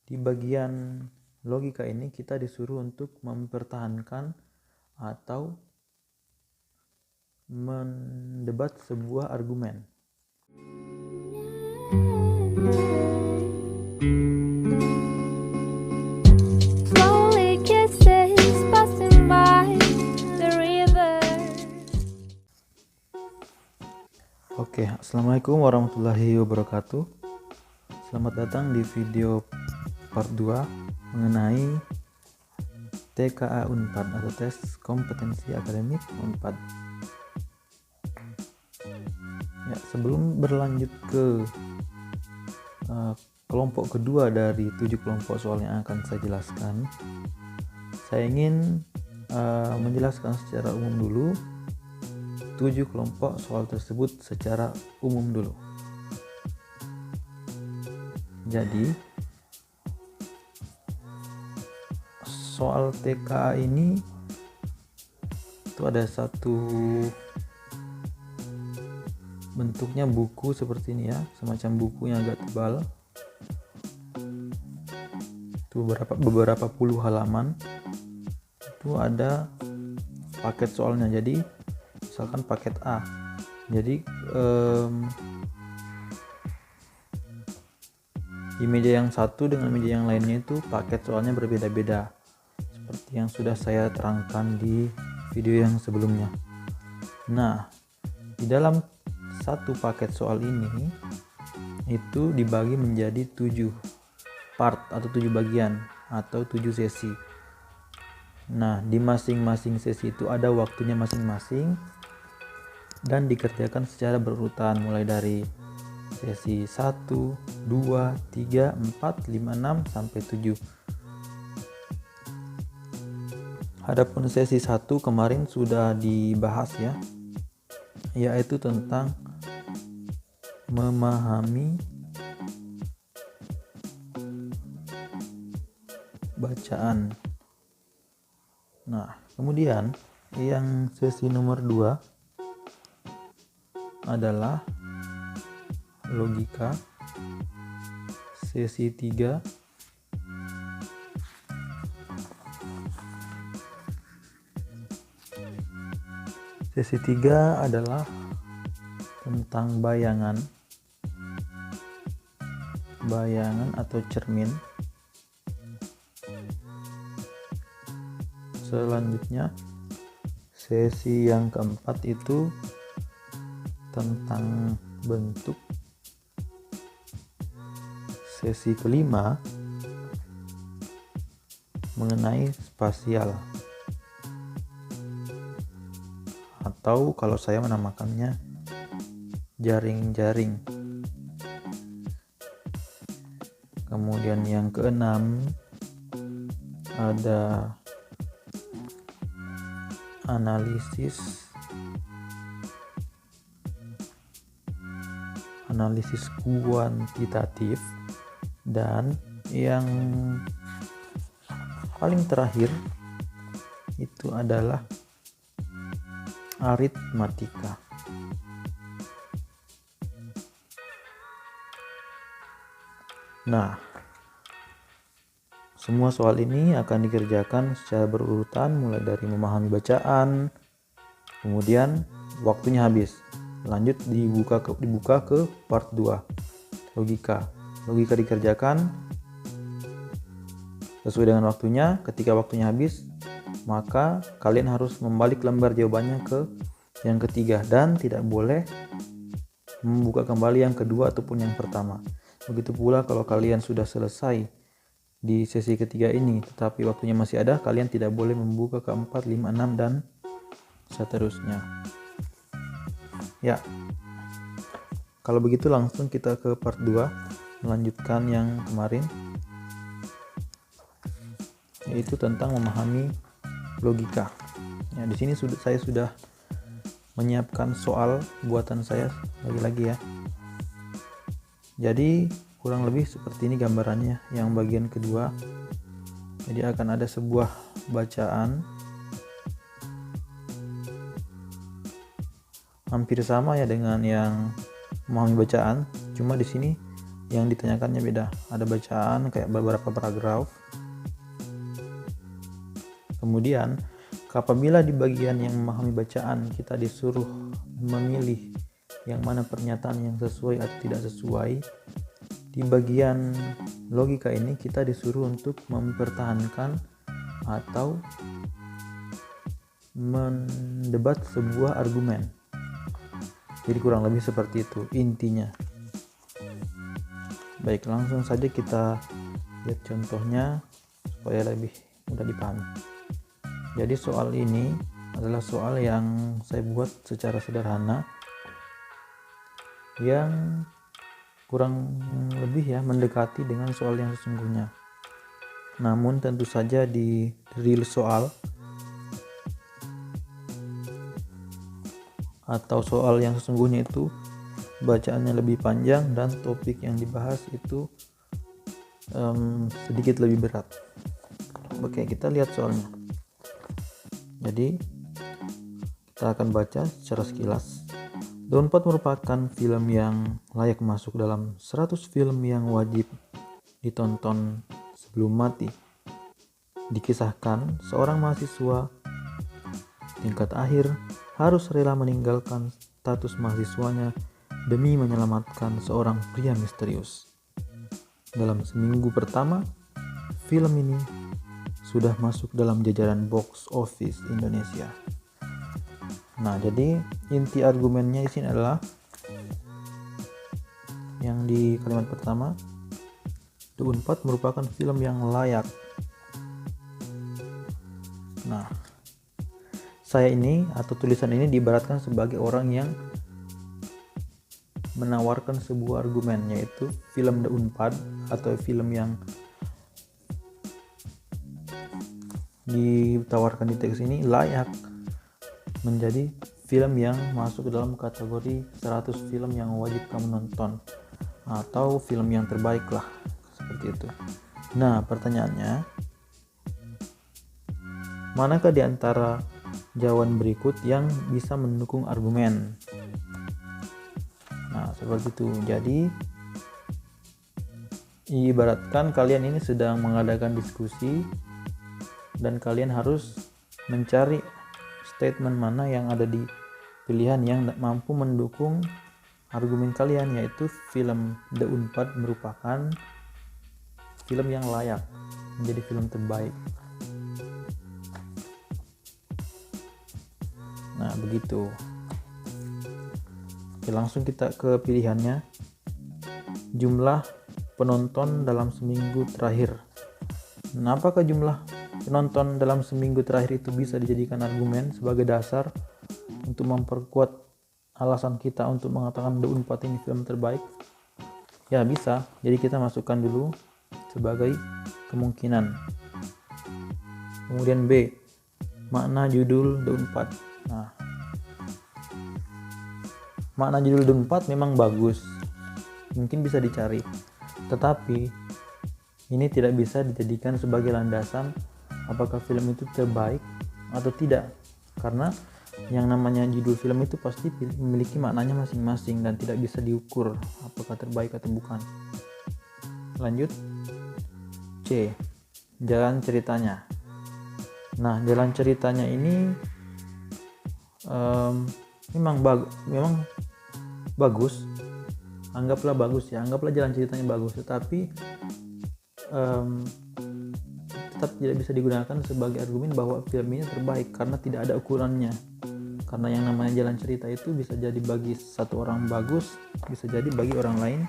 Di bagian logika ini kita disuruh untuk mempertahankan atau mendebat sebuah argumen. Oke, assalamualaikum warahmatullahi wabarakatuh. Selamat datang di video part 2 mengenai TKA Unpad atau tes kompetensi akademik Unpad. Ya, sebelum berlanjut ke kelompok kedua dari 7 kelompok soal yang akan saya jelaskan, saya ingin menjelaskan secara umum dulu 7 kelompok soal tersebut secara umum dulu. Jadi soal TKA ini itu ada satu bentuknya buku seperti ini ya, semacam buku yang agak tebal. Itu beberapa puluh halaman. Itu ada paket soalnya. Jadi misalkan paket A. Jadi di meja yang satu dengan meja yang lainnya itu paket soalnya berbeda-beda, seperti yang sudah saya terangkan di video yang sebelumnya. Nah, di dalam satu paket soal ini itu dibagi menjadi 7 part atau 7 bagian atau 7 sesi. Nah, di masing-masing sesi itu ada waktunya masing-masing dan dikerjakan secara berurutan mulai dari sesi 1, 2, 3, 4, 5, 6 sampai 7. Adapun sesi 1 kemarin sudah dibahas ya, yaitu tentang memahami bacaan. Nah, kemudian yang sesi nomor 2 adalah logika. Sesi 3 adalah tentang bayangan atau cermin. Selanjutnya sesi yang keempat itu tentang bentuk. Sesi kelima mengenai spasial, atau kalau saya menamakannya jaring-jaring. Kemudian yang keenam ada analisis kuantitatif, dan yang paling terakhir itu adalah aritmatika. Nah, semua soal ini akan dikerjakan secara berurutan mulai dari memahami bacaan, kemudian waktunya habis. Lanjut dibuka ke part 2, logika. Logika dikerjakan sesuai dengan waktunya. Ketika waktunya habis, maka kalian harus membalik lembar jawabannya ke yang ketiga dan tidak boleh membuka kembali yang kedua ataupun yang pertama. Begitu pula kalau kalian sudah selesai di sesi ketiga ini tetapi waktunya masih ada, kalian tidak boleh membuka ke 4, 5, 6 dan seterusnya. Ya, kalau begitu langsung kita ke part 2, melanjutkan yang kemarin, yaitu tentang memahami logika. Ya, di sini saya sudah menyiapkan soal buatan saya lagi-lagi ya. Jadi kurang lebih seperti ini gambarannya yang bagian kedua. Jadi akan ada sebuah bacaan hampir sama ya dengan yang memahami bacaan, cuma di sini yang ditanyakannya beda. Ada bacaan kayak beberapa paragraf. Kemudian apabila di bagian yang memahami bacaan kita disuruh memilih yang mana pernyataan yang sesuai atau tidak sesuai, di bagian logika ini kita disuruh untuk mempertahankan atau mendebat sebuah argumen. Jadi kurang lebih seperti itu intinya. Baik, langsung saja kita lihat contohnya supaya lebih mudah dipahami. Jadi soal ini adalah soal yang saya buat secara sederhana, yang kurang lebih mendekati dengan soal yang sesungguhnya. Namun tentu saja di real soal atau soal yang sesungguhnya itu bacaannya lebih panjang dan topik yang dibahas itu sedikit lebih berat. Oke, kita lihat soalnya. Jadi kita akan baca secara sekilas. The Unpad merupakan film yang layak masuk dalam 100 film yang wajib ditonton sebelum mati. Dikisahkan seorang mahasiswa tingkat akhir harus rela meninggalkan status mahasiswanya demi menyelamatkan seorang pria misterius. Dalam seminggu pertama, film ini sudah masuk dalam jajaran box office Indonesia. Nah, jadi inti argumennya di sini adalah yang di kalimat pertama, The Unpad merupakan film yang layak. Nah, saya ini atau tulisan ini diibaratkan sebagai orang yang menawarkan sebuah argumen, yaitu film The Unpad atau film yang ditawarkan di teks ini layak menjadi film yang masuk dalam kategori 100 film yang wajib kamu nonton atau film yang terbaik lah, seperti itu. Nah, pertanyaannya, manakah di antara jawaban berikut yang bisa mendukung argumen? Nah, seperti itu. Jadi ibaratkan kalian ini sedang mengadakan diskusi dan kalian harus mencari statement mana yang ada di pilihan yang mampu mendukung argumen kalian, yaitu film The Unpad merupakan film yang layak menjadi film terbaik. Nah, begitu. Oke, langsung kita ke pilihannya. Jumlah penonton dalam seminggu terakhir. Nah, apakah jumlah penonton dalam seminggu terakhir itu bisa dijadikan argumen sebagai dasar untuk memperkuat alasan kita untuk mengatakan The Unpad ini film terbaik? Ya, bisa. Jadi kita masukkan dulu sebagai kemungkinan. Kemudian B, makna judul The Unpad. Nah, makna judul The Unpad memang bagus, mungkin bisa dicari, tetapi ini tidak bisa dijadikan sebagai landasan apakah film itu terbaik atau tidak, karena yang namanya judul film itu pasti memiliki maknanya masing-masing dan tidak bisa diukur apakah terbaik atau bukan. Lanjut, C, jalan ceritanya. Nah, jalan ceritanya ini memang bagus, anggaplah bagus ya, anggaplah jalan ceritanya bagus, tetapi tetap tidak bisa digunakan sebagai argumen bahwa film ini terbaik karena tidak ada ukurannya. Karena yang namanya jalan cerita itu bisa jadi bagi satu orang bagus, bisa jadi bagi orang lain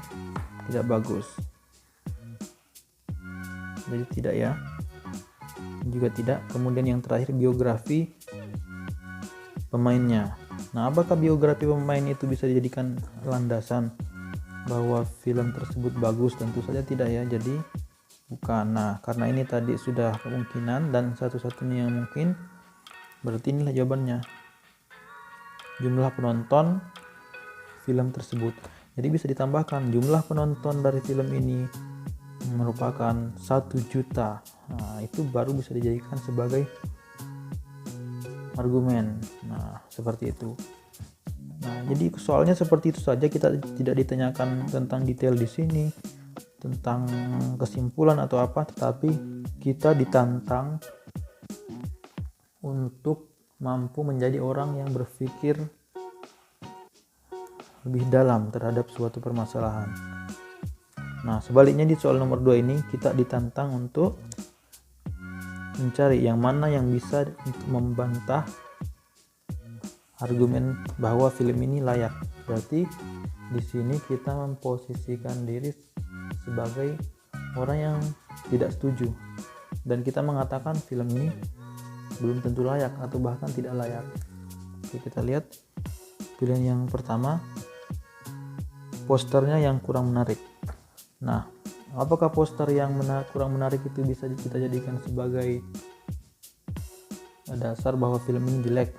tidak bagus. Jadi tidak ya, juga tidak. Kemudian yang terakhir, biografi pemainnya. Nah, apakah biografi pemain itu bisa dijadikan landasan bahwa film tersebut bagus? Tentu saja tidak ya, jadi bukan. Nah, karena ini tadi sudah kemungkinan dan satu-satunya yang mungkin, berarti inilah jawabannya, jumlah penonton film tersebut. Jadi bisa ditambahkan jumlah penonton dari film ini merupakan 1 juta. Nah, itu baru bisa dijadikan sebagai argumen. Nah, seperti itu. Nah, jadi soalnya seperti itu saja, kita tidak ditanyakan tentang detail di sini. tentang kesimpulan atau apa, tetapi kita ditantang untuk mampu menjadi orang yang berpikir lebih dalam terhadap suatu permasalahan. Nah, sebaliknya di soal nomor 2 ini kita ditantang untuk mencari yang mana yang bisa untuk membantah argumen bahwa film ini layak. Berarti di sini kita memposisikan diri sebagai orang yang tidak setuju dan kita mengatakan film ini belum tentu layak atau bahkan tidak layak. Oke, kita lihat pilihan yang pertama, posternya yang kurang menarik. Nah, apakah poster yang kurang menarik itu bisa kita jadikan sebagai dasar bahwa film ini jelek?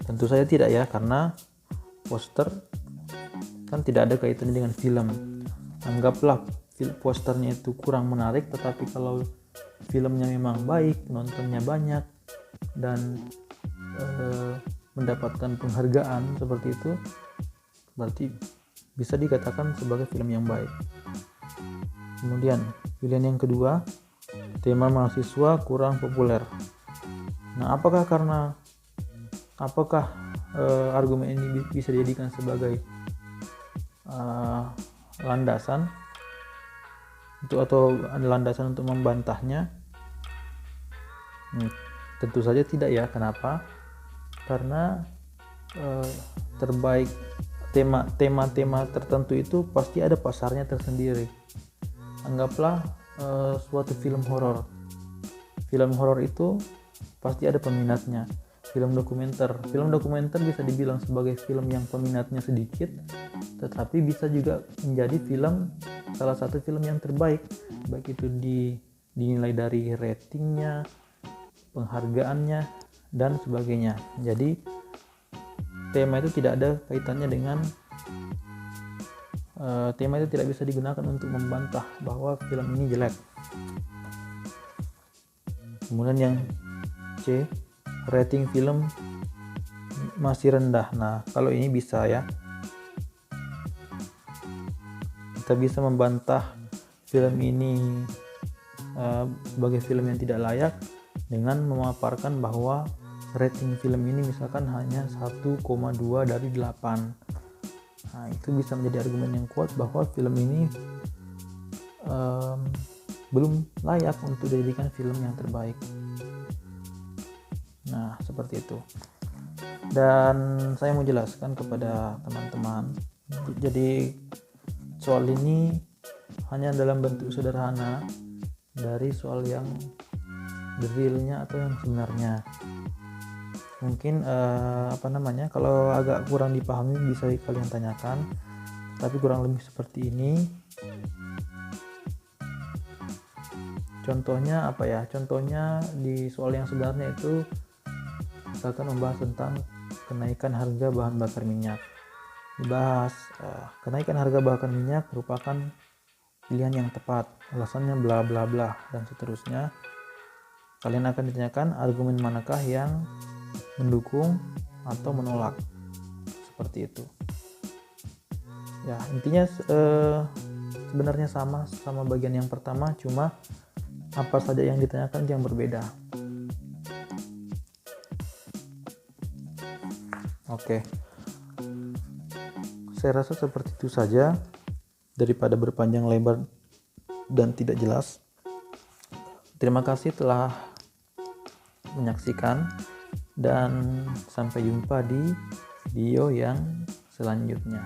Tentu saja tidak ya, karena poster kan tidak ada kaitannya dengan film. Anggaplah posternya itu kurang menarik, tetapi kalau filmnya memang baik, nontonnya banyak, dan mendapatkan penghargaan seperti itu, berarti bisa dikatakan sebagai film yang baik. Kemudian pilihan yang kedua, tema mahasiswa kurang populer. Nah, apakah argumen ini bisa dijadikan sebagai landasan atau landasan untuk membantahnya? Tentu saja tidak ya. Kenapa? Karena terbaik tema-tema tertentu itu pasti ada pasarnya tersendiri. Anggaplah suatu film horor. Film horor itu pasti ada peminatnya. Film dokumenter bisa dibilang sebagai film yang peminatnya sedikit, tetapi bisa juga menjadi salah satu film yang terbaik, baik itu dinilai dari ratingnya, penghargaannya, dan sebagainya. Jadi tema itu tidak ada kaitannya dengan tema itu tidak bisa digunakan untuk membantah bahwa film ini jelek. Kemudian yang C, rating film masih rendah. Nah, kalau ini bisa ya, kita bisa membantah film ini sebagai film yang tidak layak dengan memaparkan bahwa rating film ini misalkan hanya 1,2 dari 8. Nah, itu bisa menjadi argumen yang kuat bahwa film ini belum layak untuk dijadikan film yang terbaik. Nah, seperti itu. Dan saya mau jelaskan kepada teman-teman, jadi soal ini hanya dalam bentuk sederhana dari soal yang realnya atau yang sebenarnya. Mungkin kalau agak kurang dipahami bisa kalian tanyakan, tapi kurang lebih seperti ini. Contohnya apa ya? Contohnya di soal yang sebenarnya itu misalkan membahas tentang kenaikan harga bahan bakar minyak. Dibahas kenaikan harga bakar minyak merupakan pilihan yang tepat, alasannya bla bla bla dan seterusnya. Kalian akan ditanyakan argumen manakah yang mendukung atau menolak, seperti itu. Ya, intinya sebenarnya sama bagian yang pertama, cuma apa saja yang ditanyakan yang berbeda. Oke. Saya rasa seperti itu saja, daripada berpanjang lebar dan tidak jelas. Terima kasih telah menyaksikan dan sampai jumpa di video yang selanjutnya.